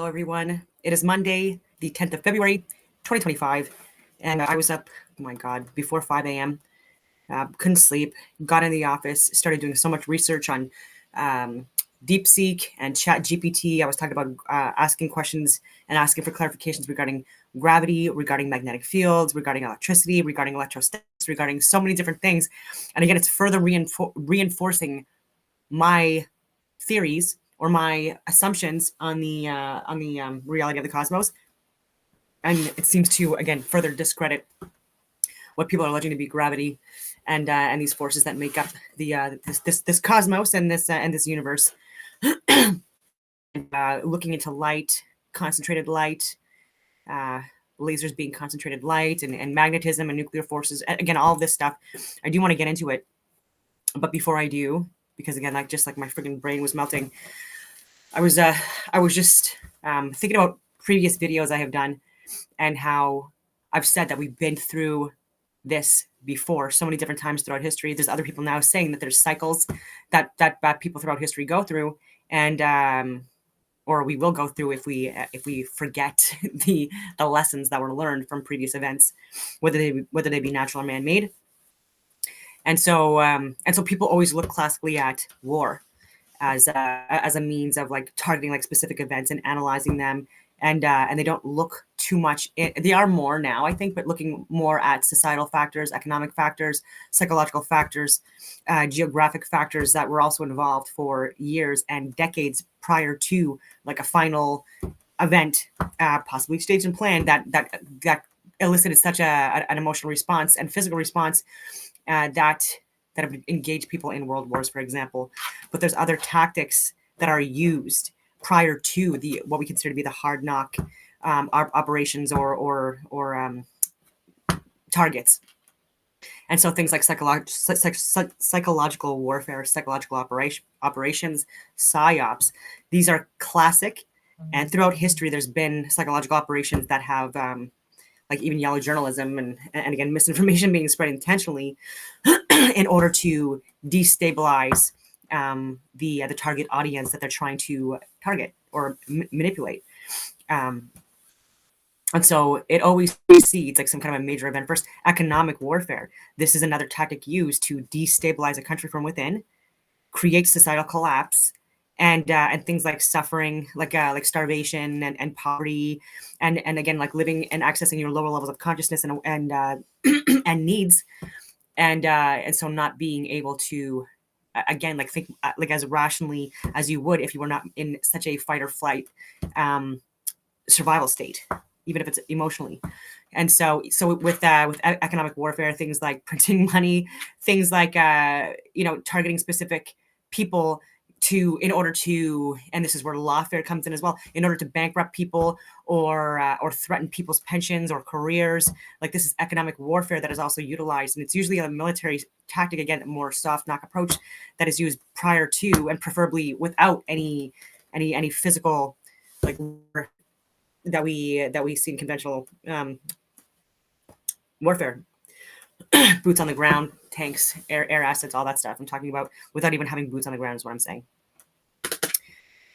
Hello, everyone. It is Monday, the 10th of February, 2025, and I was up, oh my God, before 5 a.m. Couldn't sleep, got in the office, started doing so much research on DeepSeek and ChatGPT. I was talking about asking questions and asking for clarifications regarding gravity, regarding magnetic fields, regarding electricity, regarding electrostatics, regarding so many different things. And again, it's further reinforcing my theories or my assumptions on the reality of the cosmos, and it seems to again further discredit what people are alleging to be gravity and these forces that make up the this cosmos and this universe. Looking into light, concentrated light, lasers being concentrated light, and magnetism and nuclear forces. Again, all of this stuff. I do want to get into it, but before I do, because again, like my freaking brain was melting, I was just thinking about previous videos I have done and how I've said that we've been through this before so many different times throughout history. There's other people now saying that there's cycles that people throughout history go through, and or we will go through if we forget the lessons that were learned from previous events, whether they be natural or man-made. And so people always look classically at war as a means of like targeting like specific events and analyzing them, and they don't look too much. They are more now, I think, but looking more at societal factors, economic factors, psychological factors, geographic factors that were also involved for years and decades prior to like a final event, possibly staged and planned that elicited such an emotional response and physical response that have engaged people in world wars, for example. But there's other tactics that are used prior to what we consider to be the hard knock operations or targets. And so things like psychological warfare, psychological operations, psyops, these are classic. And throughout history, there's been psychological operations that have like even yellow journalism and again, misinformation being spread intentionally in order to destabilize the target audience that they're trying to target or manipulate. And so it always precedes like some kind of a major event. First, economic warfare. This is another tactic used to destabilize a country from within, create societal collapse, and things like suffering, like starvation and poverty, and again like living and accessing your lower levels of consciousness and and needs, and so not being able to again like think like as rationally as you would if you were not in such a fight or flight survival state, even if it's emotionally. And so with economic warfare, things like printing money, things like targeting specific people in order to, and this is where lawfare comes in as well, in order to bankrupt people or threaten people's pensions or careers. Like this is economic warfare that is also utilized, and it's usually a military tactic, again, a more soft knock approach that is used prior to and preferably without any physical like that we see in conventional warfare. Boots on the ground, tanks, air assets, all that stuff. I'm talking about without even having boots on the ground is what I'm saying.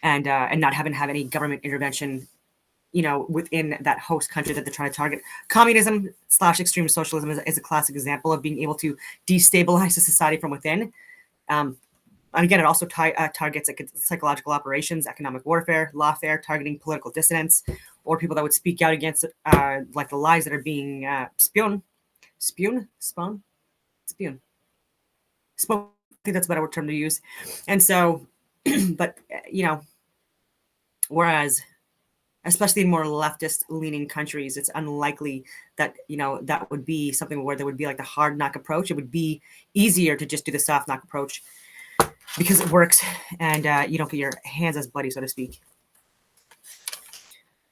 And not having to have any government intervention, within that host country that they're trying to target. Communism / extreme socialism is a classic example of being able to destabilize a society from within. And again, it also targets like psychological operations, economic warfare, lawfare, targeting political dissidents or people that would speak out against like the lies that are being spun. I think that's a better term to use. And so, but whereas, especially in more leftist-leaning countries, it's unlikely that that would be something where there would be like the hard knock approach. It would be easier to just do the soft knock approach because it works, and you don't get your hands as bloody, so to speak.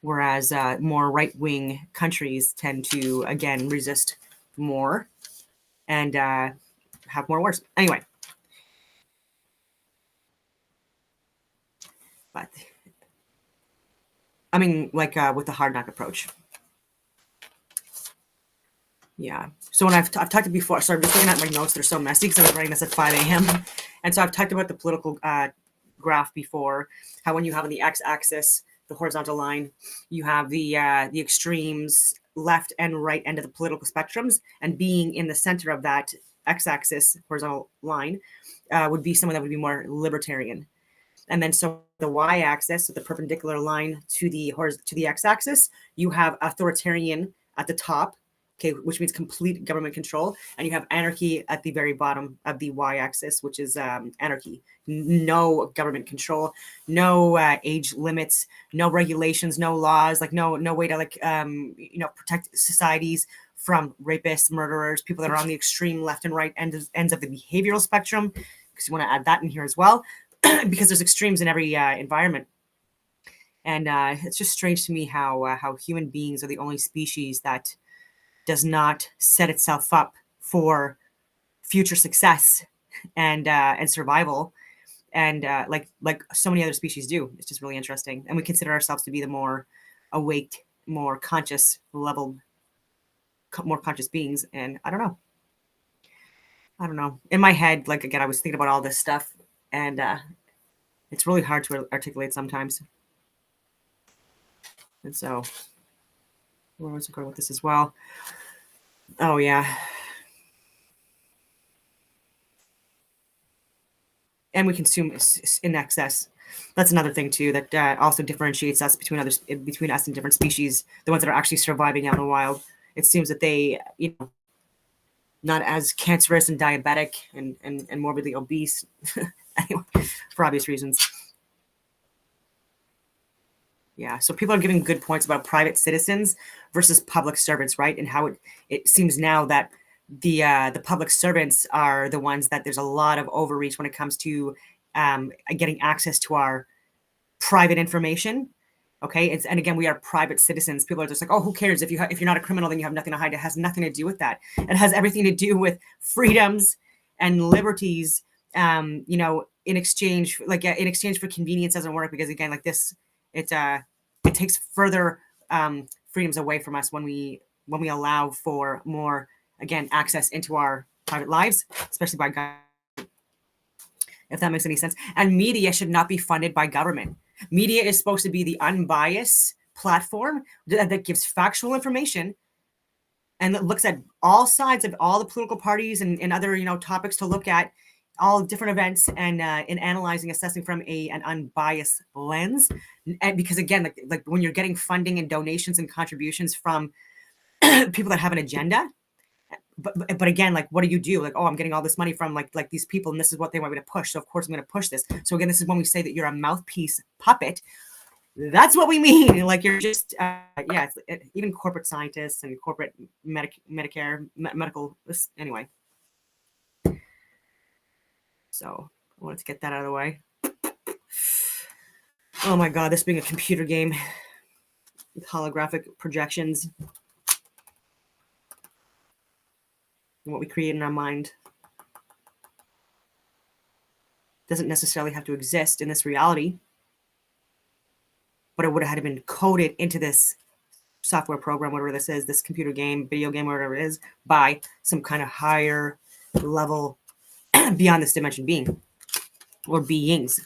Whereas more right-wing countries tend to again resist more and have more wars. Anyway, but I mean, like with the hard knock approach. Yeah. So when I've talked before, sorry, I'm just looking at my notes. They're so messy because I was writing this at 5 a.m. And so I've talked about the political graph before, how when you have on the x-axis the horizontal line. You have the extremes, left and right end of the political spectrums, and being in the center of that x-axis horizontal line would be someone that would be more libertarian. And then so the y-axis, so the perpendicular line to the x-axis, you have authoritarian at the top, okay, which means complete government control, and you have anarchy at the very bottom of the y-axis, which is anarchy. No government control, no age limits, no regulations, no laws, like no way to protect societies from rapists, murderers, people that are on the extreme left and right ends of the behavioral spectrum, because you want to add that in here as well. Because there's extremes in every environment. And it's just strange to me how human beings are the only species that does not set itself up for future success and survival, and like so many other species do. It's just really interesting. And we consider ourselves to be the more awake, more conscious level, more conscious beings. And I don't know. In my head, like, again, I was thinking about all this stuff, and it's really hard to articulate sometimes. And so, where was I going with this as well? Oh, yeah. And we consume in excess. That's another thing too that also differentiates us between us and different species. The ones that are actually surviving out in the wild. It seems that they, not as cancerous and diabetic and morbidly obese, anyway, for obvious reasons. Yeah, so people are giving good points about private citizens versus public servants, right? And how it seems now that the public servants are the ones that there's a lot of overreach when it comes to getting access to our private information. Okay, and again, we are private citizens. People are just like, oh, who cares? If you're not a criminal, then you have nothing to hide. It has nothing to do with that. It has everything to do with freedoms and liberties. In exchange, in exchange for convenience doesn't work, because again, like this, it takes further freedoms away from us when we allow for more, again, access into our private lives, especially by government. If that makes any sense. And media should not be funded by government. Media is supposed to be the unbiased platform that gives factual information and that looks at all sides of all the political parties and other topics to look at all different events, and in analyzing, assessing from an unbiased lens. And because again, like when you're getting funding and donations and contributions from people that have an agenda, but again, like, what do? Like, oh, I'm getting all this money from like these people, and this is what they want me to push. So of course I'm going to push this. So again, this is when we say that you're a mouthpiece puppet. That's what we mean. Like, you're just even corporate scientists and corporate Medicare medical. Anyway, so I wanted to get that out of the way. Oh my God, this being a computer game with holographic projections. What we create in our mind doesn't necessarily have to exist in this reality, but it would have had to been coded into this software program, whatever this is, this computer game, video game, whatever it is, by some kind of higher level beyond this dimension being or beings.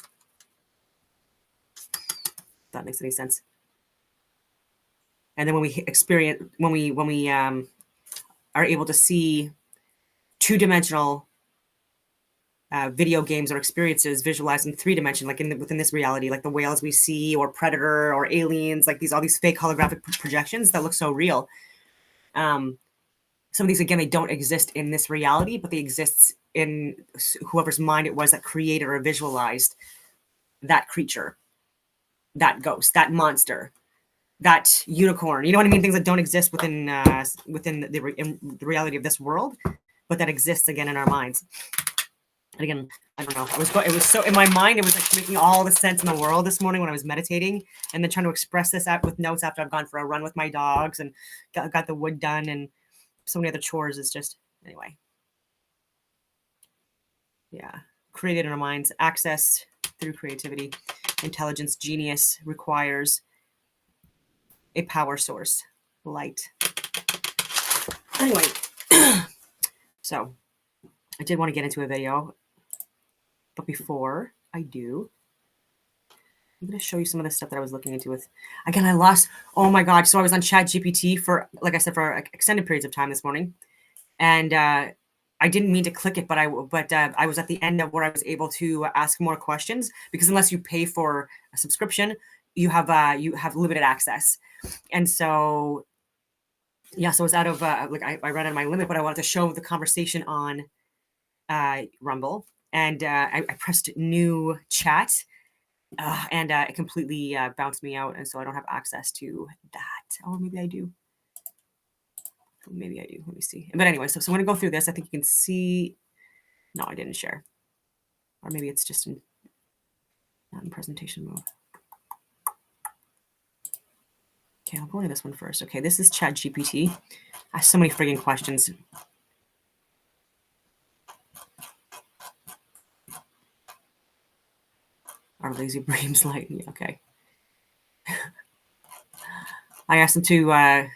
If that makes any sense. And then when we experience, when we are able to see two-dimensional video games or experiences visualized in 3-dimension, like within this reality, like the whales we see, or Predator, or aliens, like all these fake holographic projections that look so real. Some of these, again, they don't exist in this reality, but they exist in whoever's mind it was that created or visualized that creature, that ghost, that monster, that unicorn. You know what I mean? Things that don't exist within the reality of this world, but that exists again in our minds. And again, I don't know. It was so in my mind. It was like making all the sense in the world this morning when I was meditating, and then trying to express this out with notes after I've gone for a run with my dogs and got the wood done and so many other chores. It's just, anyway. Yeah, created in our minds, access through creativity, intelligence, genius requires a power source, light. Anyway, so I did want to get into a video, but before I do, I'm going to show you some of the stuff that I was looking into with. Again, I lost. Oh my God. So I was on Chat GPT for, like I said, for extended periods of time this morning. And I didn't mean to click it, but I was at the end of where I was able to ask more questions, because unless you pay for a subscription, you have limited access. And so, yeah, so it's out of like I ran out of my limit, but I wanted to show the conversation on Rumble, and I pressed new chat, and it completely bounced me out, and so I don't have access to that. Oh, maybe I do. Maybe I do. Let me see. But anyway, so I'm going to go through this. I think you can see. No, I didn't share. Or maybe it's just not in presentation mode. Okay, I'll go into this one first. Okay, this is Chat GPT. I have so many frigging questions. Our lazy brains like me. Okay. I asked him to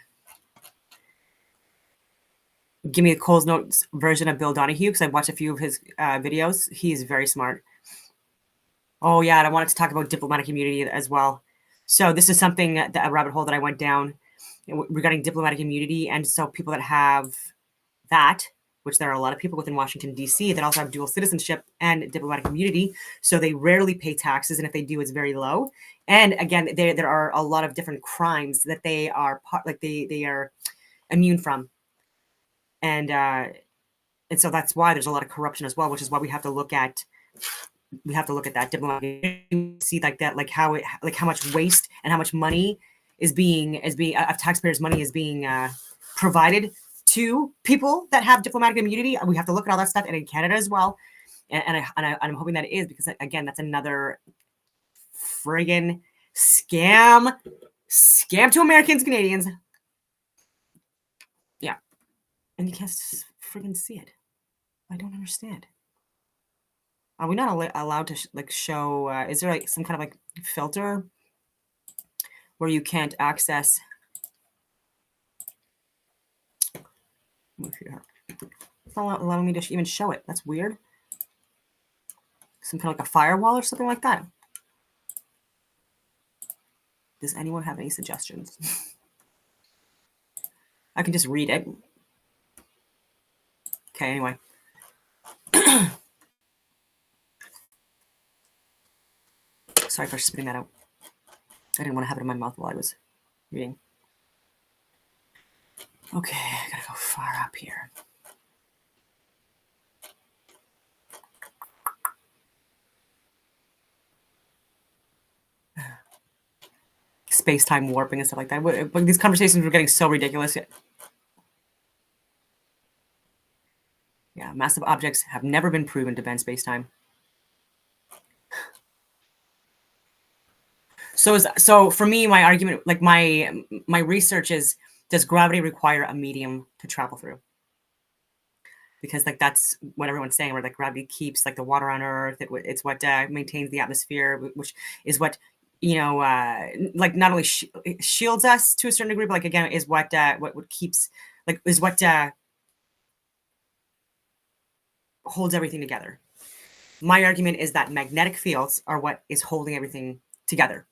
give me the Coles Notes version of Bill Donahue, because I watched a few of his videos. He is very smart. Oh, yeah, and I wanted to talk about diplomatic immunity as well. So this is something, a rabbit hole that I went down regarding diplomatic immunity. And so people that have that, which there are a lot of people within Washington, D.C., that also have dual citizenship and diplomatic immunity. So they rarely pay taxes, and if they do, it's very low. And again, there are a lot of different crimes that they are they are immune from. And so that's why there's a lot of corruption as well, which is why we have to look at that diplomatic, see like that, like how much waste and how much money is being of taxpayers' money is being provided to people that have diplomatic immunity. We have to look at all that stuff, and in Canada as well. And I'm hoping that it is, because again, that's another friggin' scam to Americans, Canadians. Yeah, and you can't friggin' see it. I don't understand. Are we not allowed to show? Is there like some kind of like filter where you can't access? It's not allowing me to even show it. That's weird. Some kind of like a firewall or something like that. Does anyone have any suggestions? I can just read it. Okay, anyway. Sorry for spitting that out. I didn't want to have it in my mouth while I was reading. Okay, I gotta go far up here. Space-time warping and stuff like that. These conversations were getting so ridiculous. Yeah, massive objects have never been proven to bend space-time. So for me, my argument, like my research is, does gravity require a medium to travel through? Because like that's what everyone's saying, where like gravity keeps like the water on Earth. It's what maintains the atmosphere, which is what like not only shields us to a certain degree, but like again is what keeps is what holds everything together. My argument is that magnetic fields are what is holding everything together.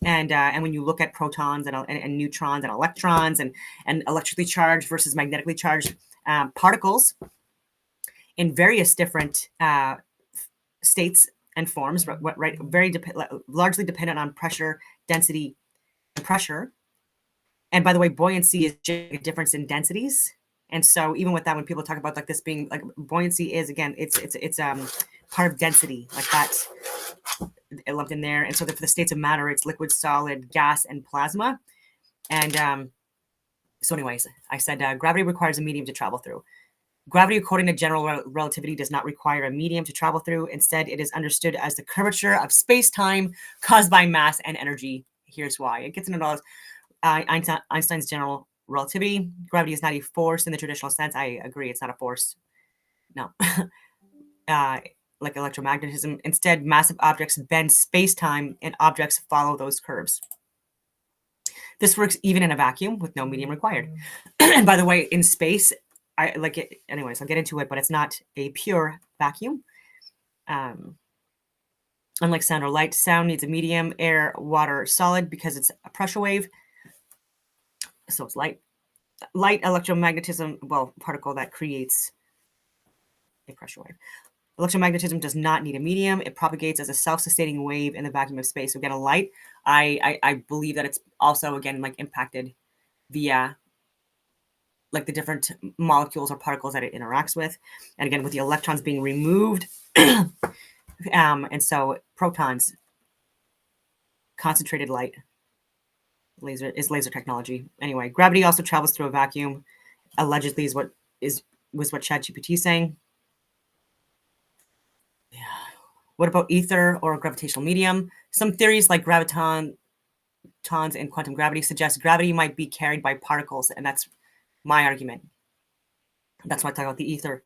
And when you look at protons and neutrons and electrons and electrically charged versus magnetically charged particles in various different states and forms, right? Largely dependent on pressure, density, and pressure. And by the way, buoyancy is just a difference in densities. And so even with that, when people talk about like this being like buoyancy is, again, it's part of density, like that's lumped in there. And so for the states of matter, it's liquid, solid, gas, and plasma. And so anyways, I said gravity requires a medium to travel through. Gravity, according to general relativity, does not require a medium to travel through. Instead, it is understood as the curvature of space-time caused by mass and energy. Here's why. It gets into all Einstein's general relativity. Gravity is not a force in the traditional sense. I agree, it's not a force. No. Like electromagnetism. Instead, massive objects bend space-time, and objects follow those curves. This works even in a vacuum with no medium required. And by the way, in space, I like it. Anyways, I'll get into it, but it's not a pure vacuum. Unlike sound or light, sound needs a medium, air, water, solid, because it's a pressure wave. So it's light. Light electromagnetism, well, particle that creates a pressure wave. Electromagnetism does not need a medium. It propagates as a self-sustaining wave in the vacuum of space. So again, a light, I believe that it's also, again, like impacted via like the different molecules or particles that it interacts with. And again, with the electrons being removed, and so protons, concentrated light, laser technology. Anyway, gravity also travels through a vacuum. Allegedly was what ChatGPT is saying. Yeah. What about ether or gravitational medium? Some theories like gravitons and quantum gravity suggest gravity might be carried by particles, and that's my argument. That's why I talk about the ether.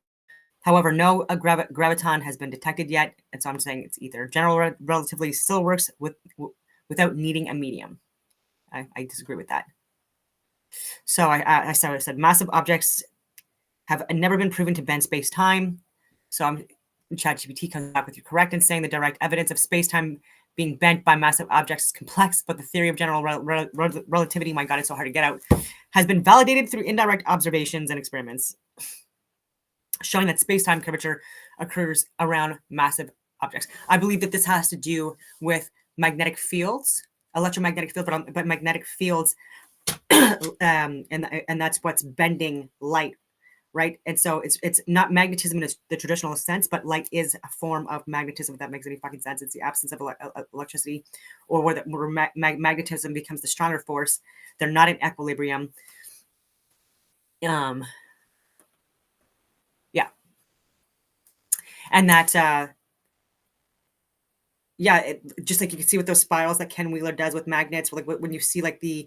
However, no graviton has been detected yet, and so I'm saying it's ether. General relativity still works without needing a medium. I disagree with that. So I said massive objects have never been proven to bend space-time. So ChatGPT comes back with you correct in saying the direct evidence of space-time being bent by massive objects is complex, but the theory of general relativity, my God, it's so hard to get out, has been validated through indirect observations and experiments, showing that space-time curvature occurs around massive objects. I believe that this has to do with magnetic fields, electromagnetic fields, but magnetic fields, and that's what's bending light, right? And so it's not magnetism in the traditional sense, but light is a form of magnetism, if that makes any fucking sense. It's the absence of electricity, or where magnetism becomes the stronger force. They're not in equilibrium. Yeah. And that, just like you can see with those spirals that Ken Wheeler does with magnets, like when you see like the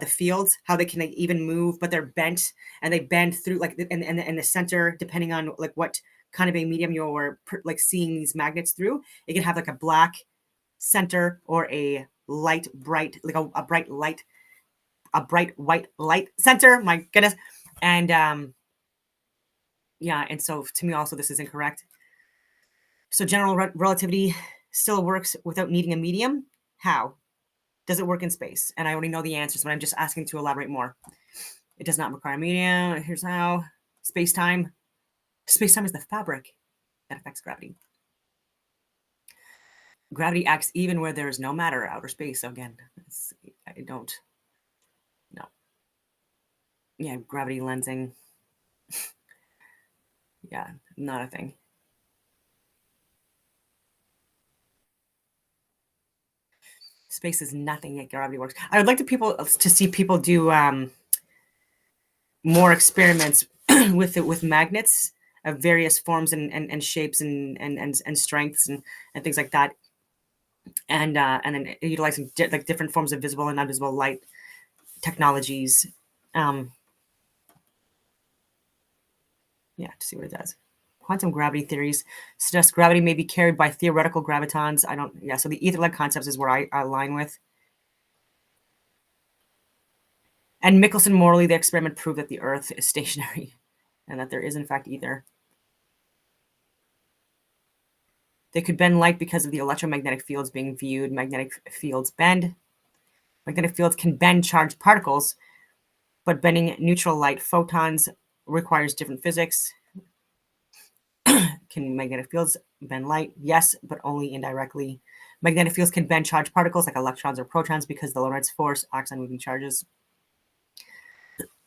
fields, how they can like even move, but they're bent, and they bend through like in the center, depending on like what kind of a medium you're like seeing these magnets through. It can have like a black center or a light bright, like a bright light, a bright white light center. My goodness. And yeah, and so to me also this is incorrect. So general relativity still works without needing a medium. How? Does it work in space? And I already know the answers, but I'm just asking to elaborate more. It does not require a medium. Here's how. Space-time. Space-time is the fabric that affects gravity. Gravity acts even where there is no matter, outer space. So again, I don't. No. Yeah, gravity lensing. Yeah, not a thing. Space is nothing, yet gravity works. I would like to see people do more experiments with magnets of various forms and shapes and strengths and things like that, and then utilizing like different forms of visible and invisible light technologies. Yeah, to see what it does. Quantum gravity theories suggest gravity may be carried by theoretical gravitons. So the ether-led concepts is where I align with. And Michelson-Morley, the experiment proved that the Earth is stationary and that there is, in fact, ether. They could bend light because of the electromagnetic fields being viewed. Magnetic fields bend. Magnetic fields can bend charged particles, but bending neutral light photons requires different physics. Can magnetic fields bend light? Yes, but only indirectly. Magnetic fields can bend charged particles like electrons or protons because the Lorentz force acts on moving charges.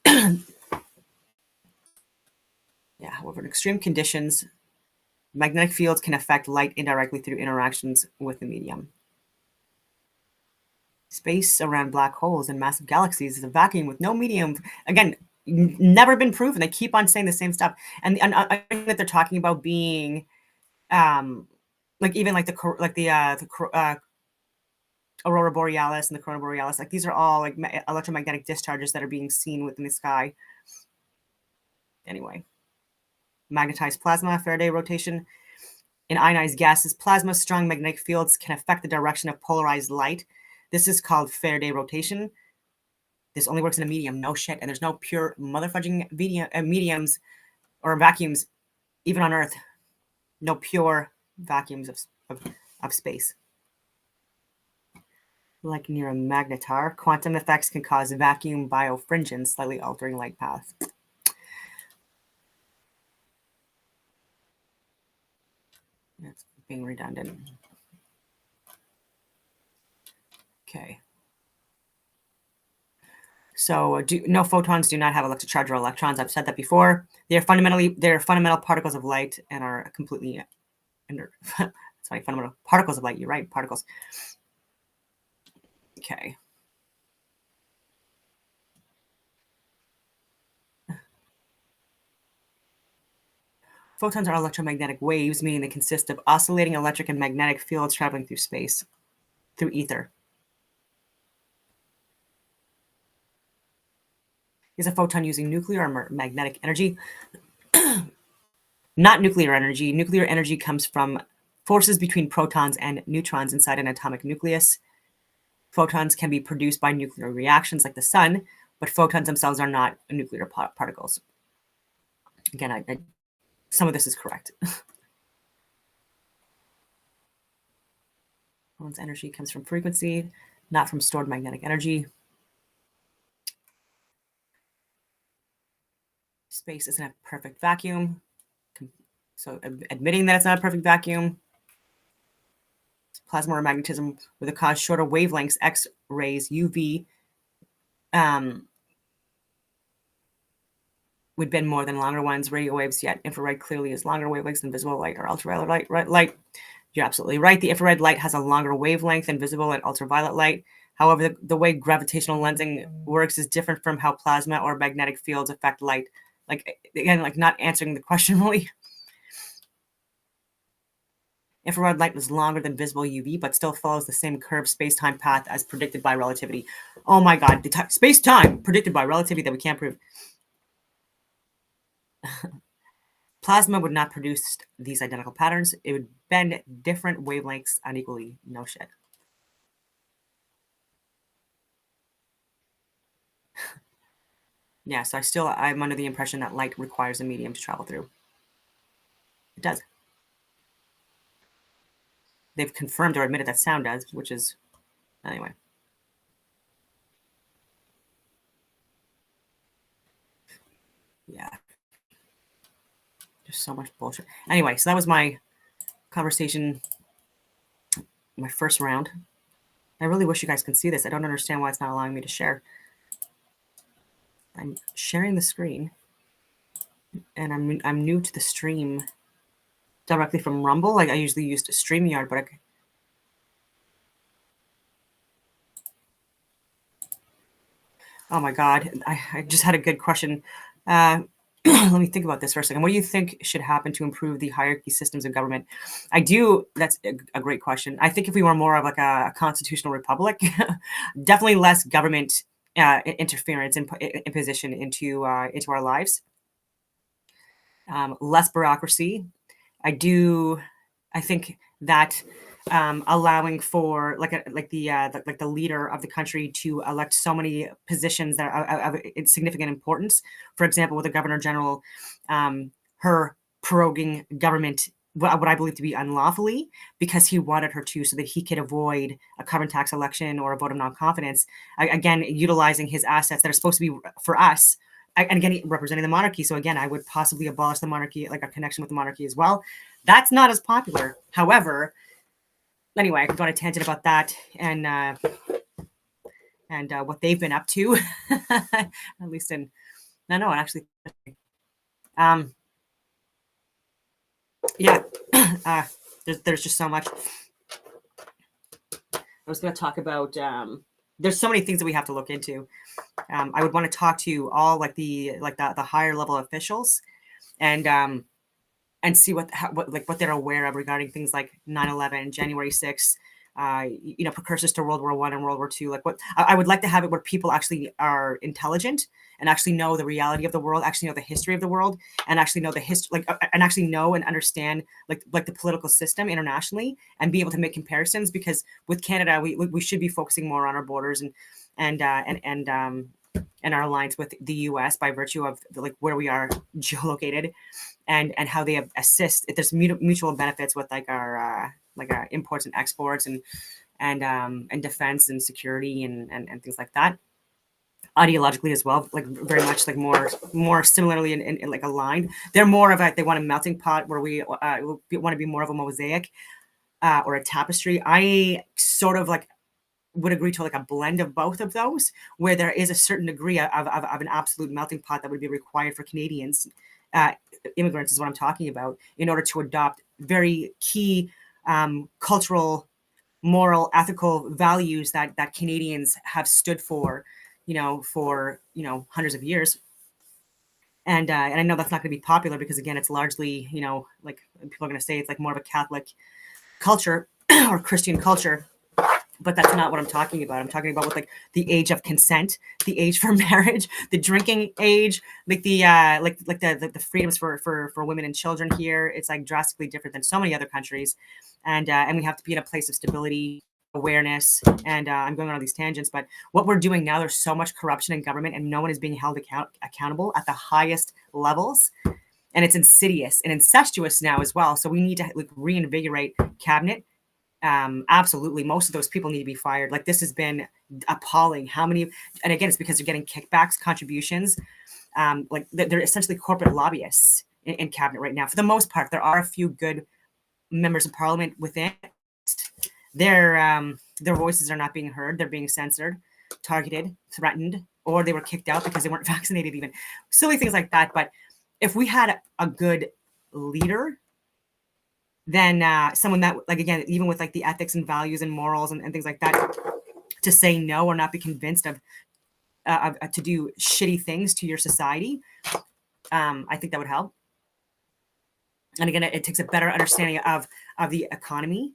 Yeah, however, in extreme conditions, magnetic fields can affect light indirectly through interactions with the medium. Space around black holes and massive galaxies is a vacuum with no medium. Again, never been proven. They keep on saying the same stuff, and I think that they're talking about being, like even like the aurora borealis and the corona borealis. Like these are all like electromagnetic discharges that are being seen within the sky. Anyway, magnetized plasma, Faraday rotation. In ionized gases, plasma strong magnetic fields can affect the direction of polarized light. This is called Faraday rotation. This only works in a medium, no shit. And there's no pure motherfudging mediums or vacuums, even on Earth. No pure vacuums of space. Like near a magnetar, quantum effects can cause vacuum birefringence, slightly altering light path. That's being redundant. Okay. So no photons do not have electric charge or electrons. I've said that before. They're fundamental particles of light and are completely inert. Sorry, fundamental particles of light. You're right, particles. Okay. Photons are electromagnetic waves, meaning they consist of oscillating electric and magnetic fields traveling through space, through ether. Is a photon using nuclear or magnetic energy? Not nuclear energy. Nuclear energy comes from forces between protons and neutrons inside an atomic nucleus. Photons can be produced by nuclear reactions like the sun, but photons themselves are not nuclear particles. Again, some of this is correct. Photon's energy comes from frequency, not from stored magnetic energy. Space isn't a perfect vacuum. So admitting that it's not a perfect vacuum. Plasma or magnetism would cause shorter wavelengths, X-rays, UV, would bend more than longer ones. Radio waves, yet infrared clearly is longer wavelengths than visible light or ultraviolet light. You're absolutely right. The infrared light has a longer wavelength than visible and ultraviolet light. However, the way gravitational lensing works is different from how plasma or magnetic fields affect light. Like, again, like not answering the question really. Infrared light was longer than visible UV, but still follows the same curved space-time path as predicted by relativity. Oh my God, space-time predicted by relativity that we can't prove. Plasma would not produce these identical patterns. It would bend different wavelengths unequally. No shit. Yeah, so I'm under the impression that light requires a medium to travel through. It does. They've confirmed or admitted that sound does, which is, anyway. Yeah. There's so much bullshit. Anyway, so that was my conversation, my first round. I really wish you guys could see this. I don't understand why it's not allowing me to share. I'm sharing the screen, and I'm new to the stream directly from Rumble. Like I usually used StreamYard, but oh my God, I just had a good question. Let me think about this for a second. What do you think should happen to improve the hierarchy systems of government? That's a great question. I think if we were more of like a constitutional republic, definitely less government interference and imposition into our lives. Less bureaucracy. I think that allowing for the leader of the country to elect so many positions that are of significant importance. For example, with the governor general, her proroguing government what I believe to be unlawfully because he wanted her to, so that he could avoid a carbon tax election or a vote of non-confidence. Again, utilizing his assets that are supposed to be for us. And again, representing the monarchy. So again, I would possibly abolish the monarchy, like a connection with the monarchy as well. That's not as popular. However, anyway, I could go on a tangent about that and what they've been up to, at least in actually, yeah, there's just so much. I was going to talk about. There's so many things that we have to look into. I would want to talk to all the higher level officials, and see what they're aware of regarding things like 9/11, January 6th, precursors to World War I and World War II. Like what I would like to have it where people actually are intelligent and actually know the reality of the world, actually know the history of the world, and actually know the history, and actually know and understand like the political system internationally, and be able to make comparisons. Because with Canada, we should be focusing more on our borders and our alliance with the U.S. by virtue of where we are geolocated, and how they assist. If there's mutual benefits with our imports and exports and defense and security and things like that. Ideologically as well, like very much like more similarly in like aligned. They're more of a, they want a melting pot where we want to be more of a mosaic or a tapestry. I sort of like would agree to like a blend of both of those, where there is a certain degree of an absolute melting pot that would be required for Canadians, uh, immigrants is what I'm talking about, in order to adopt very key cultural, moral, ethical values that Canadians have stood for, for hundreds of years. And I know that's not going to be popular because again, it's largely, like people are going to say it's like more of a Catholic culture or Christian culture, but that's not what I'm talking about. I'm talking about with like the age of consent, the age for marriage, the drinking age, like the the freedoms for women and children here. It's like drastically different than so many other countries, and we have to be in a place of stability, awareness, and I'm going on all these tangents, but what we're doing now, there's so much corruption in government, and no one is being held accountable at the highest levels, and it's insidious and incestuous now as well. So we need to like reinvigorate cabinet. Absolutely, most of those people need to be fired. Like this has been appalling. How many? And again, it's because they're getting kickbacks, contributions. Like they're essentially corporate lobbyists in cabinet right now. For the most part, there are a few good members of parliament within. Their voices are not being heard. They're being censored, targeted, threatened, or they were kicked out because they weren't vaccinated. Even silly things like that. But if we had a good leader, then someone that, like, again, even with like the ethics and values and morals and things like that, to say no or not be convinced of to do shitty things to your society, I think that would help. And again, it takes a better understanding of the economy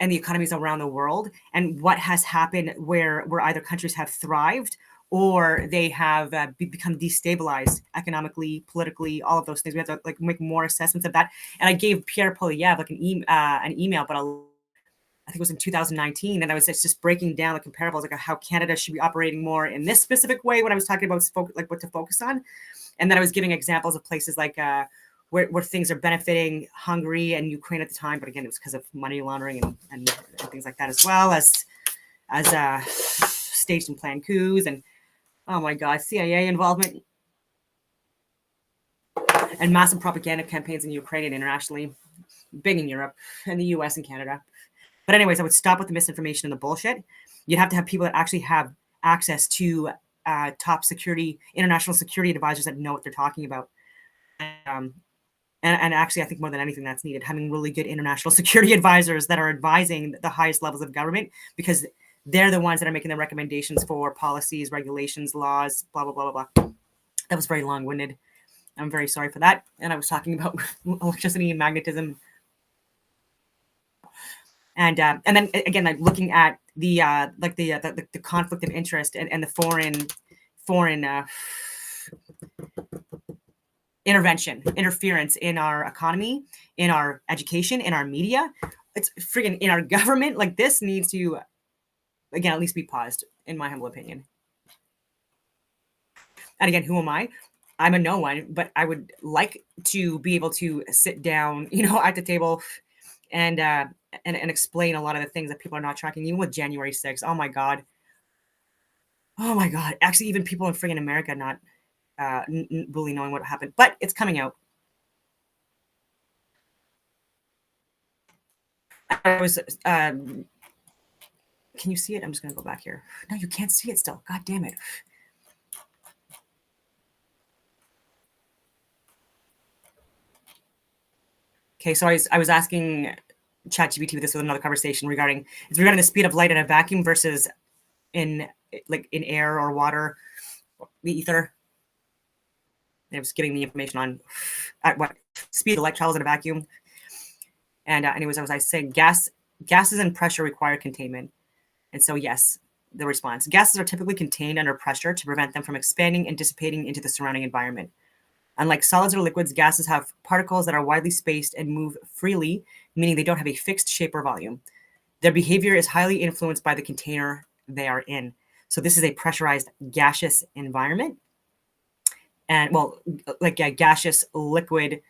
and the economies around the world and what has happened where either countries have thrived or they have become destabilized economically, politically, all of those things. We have to like make more assessments of that. And I gave Pierre Poilievre like an email, but I think it was in 2019, and I was just breaking down the comparables, like how Canada should be operating more in this specific way when I was talking about like what to focus on. And then I was giving examples of places like where things are benefiting Hungary and Ukraine at the time, but again, it was because of money laundering and things like that, as well as staged and planned coups and, oh my God, CIA involvement and massive propaganda campaigns in Ukraine and internationally, big in Europe and the US and Canada. But anyways, I would stop with the misinformation and the bullshit. You'd have to have people that actually have access to top security, international security advisors that know what they're talking about. And actually, I think more than anything that's needed, having really good international security advisors that are advising the highest levels of government, because they're the ones that are making the recommendations for policies, regulations, laws, blah, blah, blah, blah, blah. That was very long-winded. I'm very sorry for that. And I was talking about electricity and magnetism. And then again, like looking at the the conflict of interest and the foreign interference in our economy, in our education, in our media, it's friggin' in our government. Like this needs to, again, at least be paused, in my humble opinion. And again, who am I? I'm a no one, but I would like to be able to sit down, at the table and explain a lot of the things that people are not tracking, even with January 6th. Oh my God. Actually, even people in friggin' America not really knowing what happened, but it's coming out. I was, can you see it? I'm just going to go back here. No, you can't see it still. God damn it. Okay, so I was asking ChatGPT this with another conversation regarding the speed of light in a vacuum versus in air or water, the ether. It was giving me information on at what speed the light travels in a vacuum. And anyways, I was saying gases and pressure require containment. And so yes, the response: gases are typically contained under pressure to prevent them from expanding and dissipating into the surrounding environment. Unlike solids or liquids, gases have particles that are widely spaced and move freely, meaning they don't have a fixed shape or volume. Their behavior is highly influenced by the container they are in. So this is a pressurized gaseous environment. And well, like gaseous, liquid,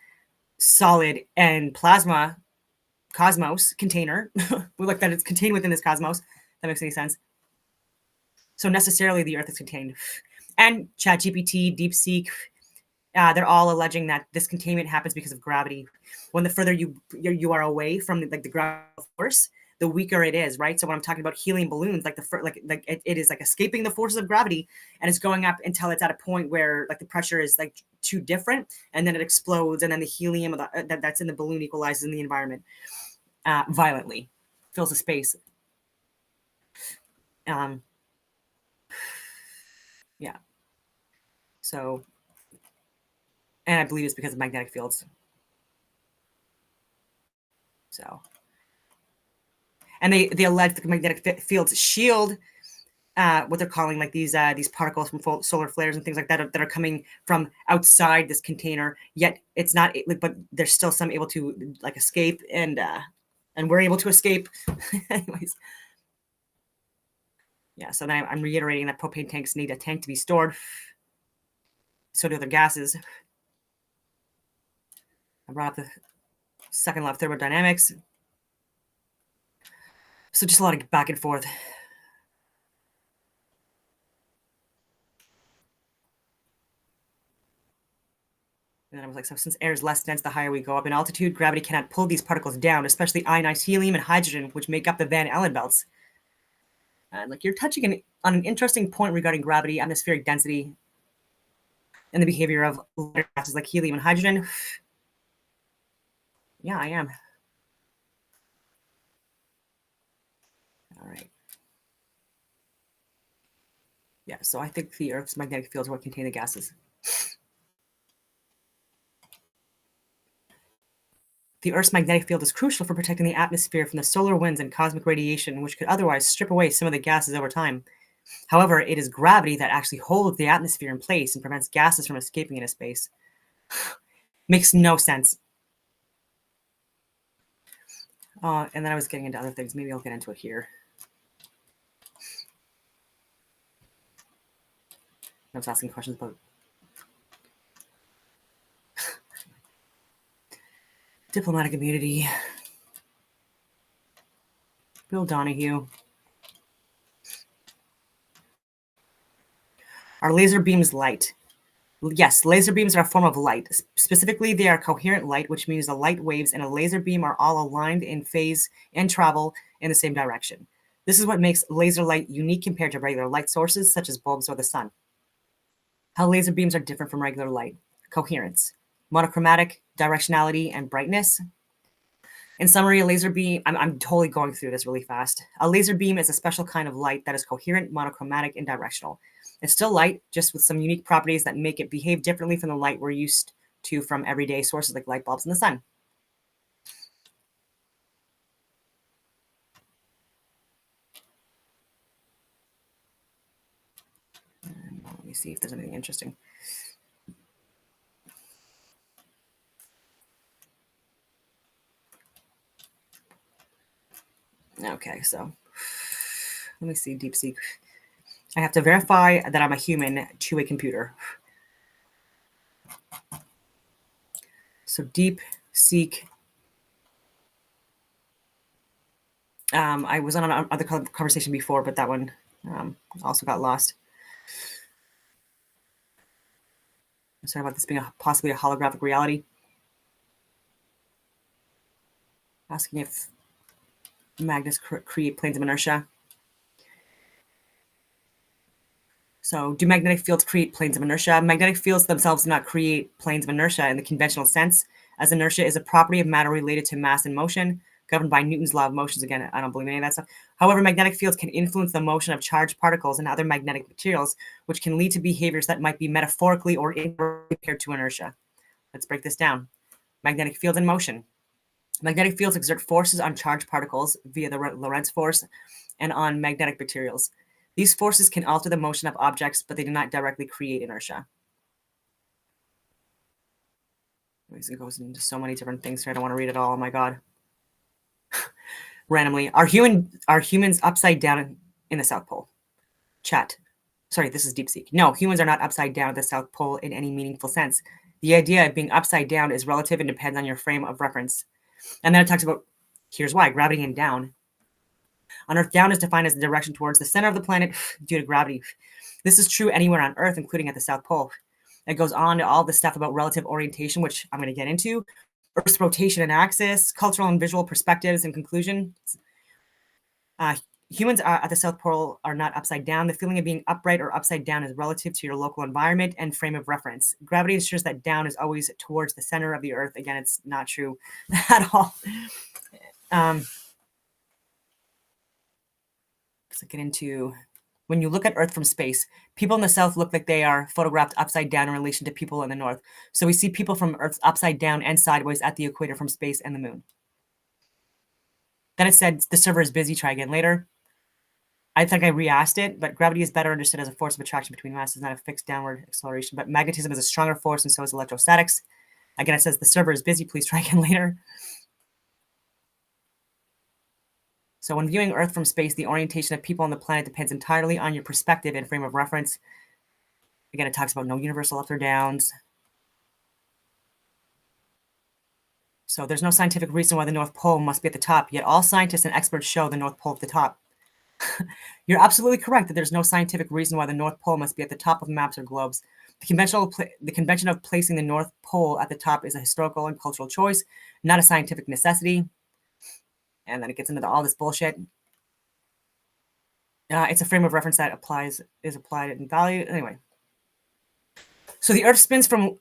solid, and plasma cosmos container. We look that it's contained within this cosmos. That makes any sense. So necessarily the Earth is contained. And ChatGPT, DeepSeek, they're all alleging that this containment happens because of gravity. When the further you are away from the gravitational force, the weaker it is, right? So when I'm talking about helium balloons, it is like escaping the forces of gravity, and it's going up until it's at a point where like the pressure is like too different, and then it explodes, and then the helium that's in the balloon equalizes in the environment violently, fills the space. Yeah. So, and I believe it's because of magnetic fields. So, and they allege the magnetic fields shield what they're calling like these particles from solar flares and things like that are coming from outside this container. Yet it's not, but there's still some able to like escape, and we're able to escape. Anyways, yeah. So then I'm reiterating that propane tanks need a tank to be stored. So do other gases. I brought up the second law of thermodynamics. So just a lot of back and forth. And then I was like, so since air is less dense the higher we go up in altitude, gravity cannot pull these particles down, especially ionized helium and hydrogen, which make up the Van Allen belts. And like you're touching on an interesting point regarding gravity, atmospheric density, and the behavior of lighter gases like helium and hydrogen. Yeah, I am. All right. Yeah, so I think the Earth's magnetic fields will contain the gases. The Earth's magnetic field is crucial for protecting the atmosphere from the solar winds and cosmic radiation, which could otherwise strip away some of the gases over time. However, it is gravity that actually holds the atmosphere in place and prevents gases from escaping into space. Makes no sense. And then I was getting into other things. Maybe I'll get into it here. I was asking questions about diplomatic immunity. Bill Donahue. Are laser beams light? Yes, laser beams are a form of light. Specifically, they are coherent light, which means the light waves in a laser beam are all aligned in phase and travel in the same direction. This is what makes laser light unique compared to regular light sources, such as bulbs or the sun. How laser beams are different from regular light. Coherence, monochromatic, directionality, and brightness. In summary, a laser beam, I'm totally going through this really fast. A laser beam is a special kind of light that is coherent, monochromatic, and directional. It's still light, just with some unique properties that make it behave differently from the light we're used to from everyday sources like light bulbs and the sun. Let me see if there's anything interesting. Okay, so let me see, DeepSeek. I have to verify that I'm a human to a computer. So DeepSeek. I was on another conversation before, but that one also got lost. I'm sorry about this being possibly a holographic reality. Asking if magnets create planes of inertia. So do magnetic fields create planes of inertia? Magnetic fields themselves do not create planes of inertia in the conventional sense, as inertia is a property of matter related to mass and motion, governed by Newton's law of motions. Again, I don't believe any of that stuff. However, magnetic fields can influence the motion of charged particles and other magnetic materials, which can lead to behaviors that might be metaphorically or indirectly compared to inertia. Let's break this down. Magnetic fields in motion. Magnetic fields exert forces on charged particles via the Lorentz force and on magnetic materials. These forces can alter the motion of objects, but they do not directly create inertia. It goes into so many different things here. I don't want to read it all. Oh my God. Randomly. Are humans upside down in the South Pole? Chat. Sorry, this is DeepSeek. No, humans are not upside down at the South Pole in any meaningful sense. The idea of being upside down is relative and depends on your frame of reference. And then it talks about Here's why: gravity and down. On Earth, down is defined as the direction towards the center of the planet due to gravity. This is true anywhere on Earth, including at the South Pole. It goes on to all this stuff about relative orientation, which I'm going to get into, Earth's rotation and axis, cultural and visual perspectives, and conclusion. Humans at the South Pole are not upside down. The feeling of being upright or upside down is relative to your local environment and frame of reference. Gravity ensures that down is always towards the center of the Earth. Again, it's not true at all. Let's get into, when you look at Earth from space, people in the South look like they are photographed upside down in relation to people in the North. So we see people from Earth upside down and sideways at the equator from space and the moon. Then it said, the server is busy, try again later. I think I re-asked it, but gravity is better understood as a force of attraction between masses, not a fixed downward acceleration. But magnetism is a stronger force, and so is electrostatics. Again, it says the server is busy, please try again later. So when viewing Earth from space, the orientation of people on the planet depends entirely on your perspective and frame of reference. Again, it talks about no universal ups or downs. So there's no scientific reason why the North Pole must be at the top, yet all scientists and experts show the North Pole at the top. You're absolutely correct that there's no scientific reason why the North Pole must be at the top of maps or globes. The convention of placing the North Pole at the top is a historical and cultural choice, not a scientific necessity. And then it gets into all this bullshit. It's a frame of reference that is applied in value. Anyway, so the Earth spins from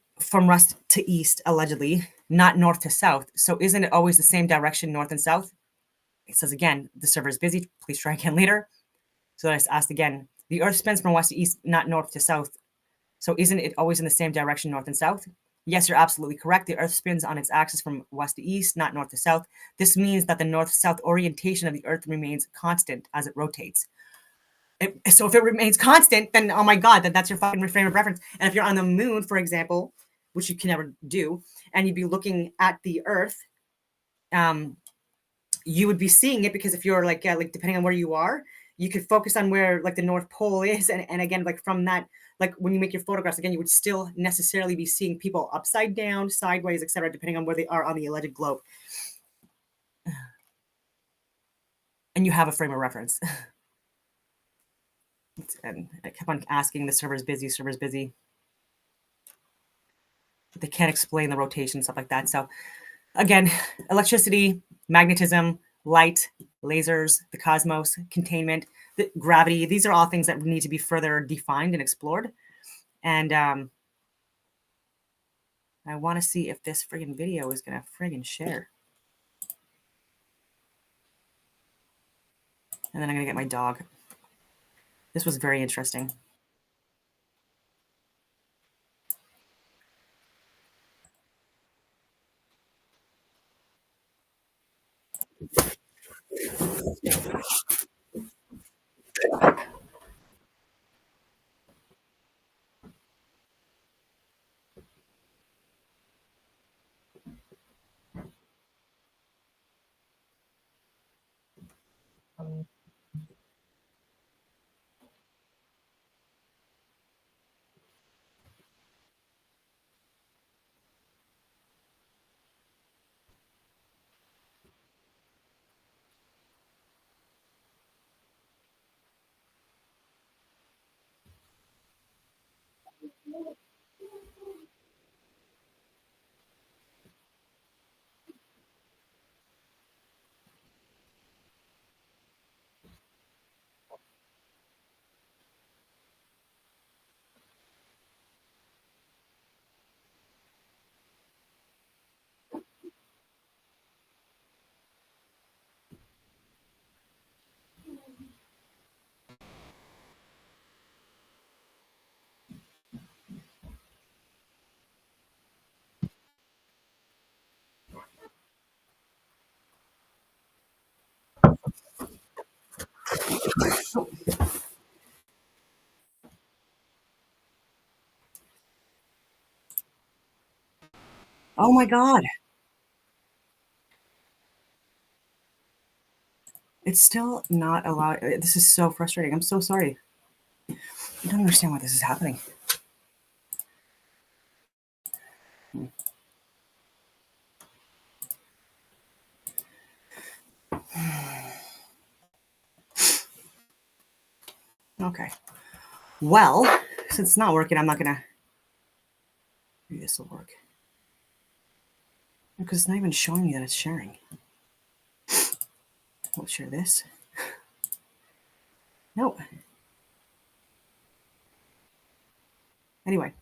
west to east, allegedly, not north to south. So isn't it always the same direction, north and south? It says again, the server is busy. Please try again later. So I asked again, the Earth spins from west to east, not north to south. So isn't it always in the same direction, north and south? Yes, you're absolutely correct. The Earth spins on its axis from west to east, not north to south. This means that the north-south orientation of the Earth remains constant as it rotates. So if it remains constant, then oh my God, that's your fucking frame of reference. And if you're on the moon, for example, which you can never do, and you'd be looking at the Earth, you would be seeing it, because if you're like depending on where you are, you could focus on where like the North Pole is, and again, like from that, like when you make your photographs, again, you would still necessarily be seeing people upside down, sideways, etc., depending on where they are on the alleged globe. And you have a frame of reference. And I kept on asking, the server's busy, server's busy. But they can't explain the rotation, stuff like that. So again, electricity, magnetism, light, lasers, the cosmos, containment, the gravity, these are all things that need to be further defined and explored. And I want to see if this friggin' video is going to friggin' share. And then I'm going to get my dog. This was very interesting. Oh my God. It's still not allowed. This is so frustrating. I'm so sorry. I don't understand why this is happening. Okay. Well, since it's not working, I'm not gonna. Maybe this will work. Because it's not even showing me that it's sharing. We'll share this. No. Anyway,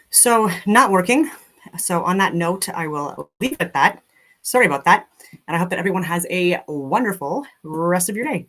so not working. So on that note, I will leave it at that. Sorry about that. And I hope that everyone has a wonderful rest of your day.